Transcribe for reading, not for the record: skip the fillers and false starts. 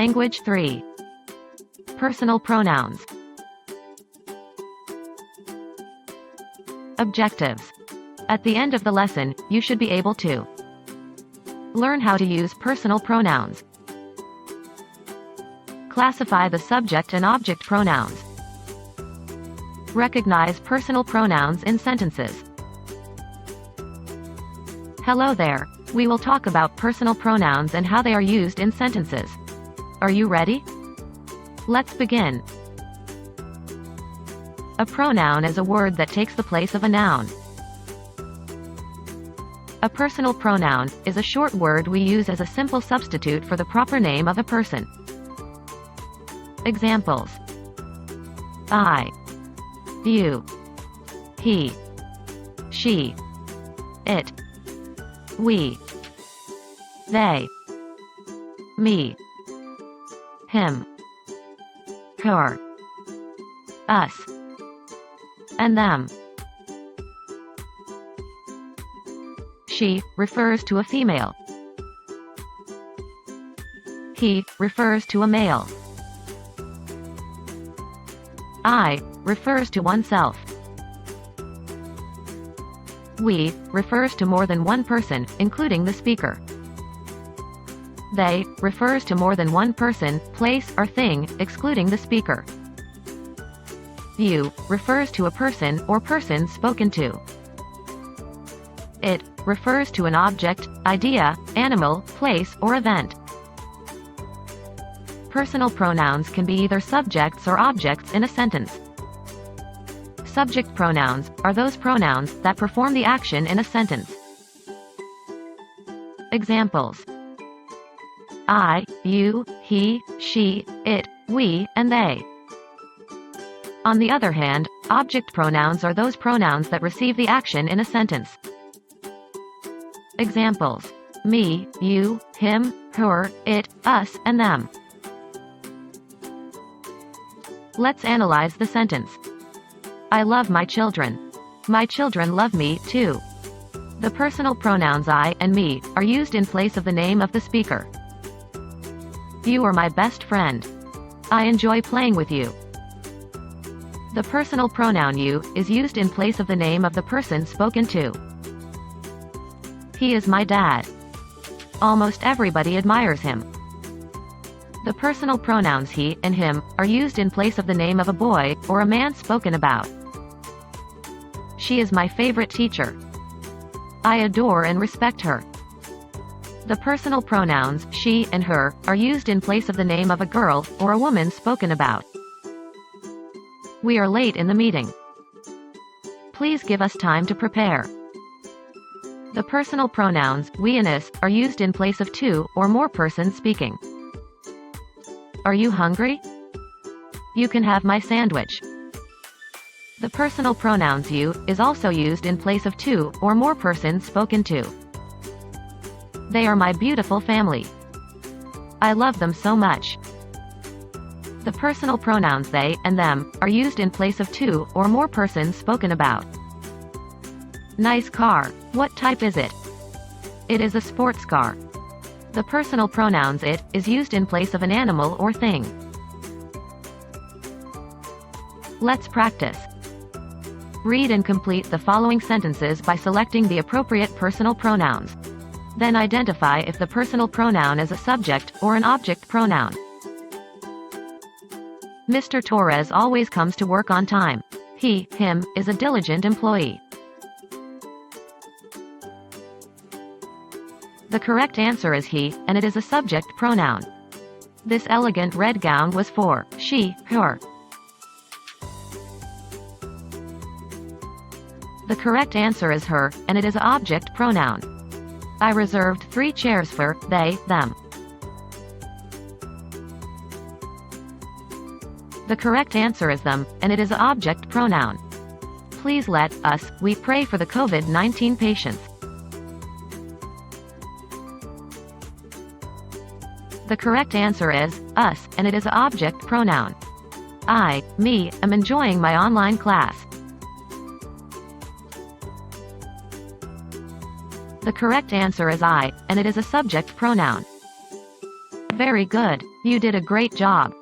Language 3. Personal pronouns. Objectives. At the end of the lesson, you should be able to learn how to use personal pronouns, classify the subject and object pronouns, recognize personal pronouns in sentences. Hello there. We will talk about personal pronouns and how they are used in sentences. Are you ready? Let's begin. A pronoun is a word that takes the place of a noun. A personal pronoun is a short word we use as a simple substitute for the proper name of a person. Examples: I, you, he, she, it, we, they, me, him, her, us, and them. She refers to a female. He refers to a male. I refers to oneself. We refers to more than one person, including the speaker. They refers to more than one person, place, or thing, excluding the speaker. You refers to a person or persons spoken to. It refers to an object, idea, animal, place, or event. Personal pronouns can be either subjects or objects in a sentence. Subject pronouns are those pronouns that perform the action in a sentence. Examples: I, you, he, she, it, we, and they. On the other hand, object pronouns are those pronouns that receive the action in a sentence. Examples: me, you, him, her, it, us, and them. Let's analyze the sentence. I love my children. My children love me, too. The personal pronouns I and me are used in place of the name of the speaker. You are my best friend. I enjoy playing with you. The personal pronoun you is used in place of the name of the person spoken to. He is my dad. Almost everybody admires him. The personal pronouns he and him are used in place of the name of a boy or a man spoken about. She is my favorite teacher. I adore and respect her. The personal pronouns she and her are used in place of the name of a girl or a woman spoken about. We are late in the meeting. Please give us time to prepare. The personal pronouns we and us are used in place of two or more persons speaking. Are you hungry? You can have my sandwich. The personal pronouns you is also used in place of two or more persons spoken to. They are my beautiful family. I love them so much. The personal pronouns they and them are used in place of two or more persons spoken about. Nice car. What type is it? It is a sports car. The personal pronouns it is used in place of an animal or thing. Let's practice. Read and complete the following sentences by selecting the appropriate personal pronouns. Then identify if the personal pronoun is a subject or an object pronoun. Mr. Torres always comes to work on time. He, him, is a diligent employee. The correct answer is he, and it is a subject pronoun. This elegant red gown was for she, her. The correct answer is her, and it is an object pronoun. I reserved 3 chairs for they, them. The correct answer is them, and it is an object pronoun. Please let us, we pray for the COVID-19 patients. The correct answer is us, and it is an object pronoun. I, me, am enjoying my online class. The correct answer is I, and it is a subject pronoun. Very good. You did a great job.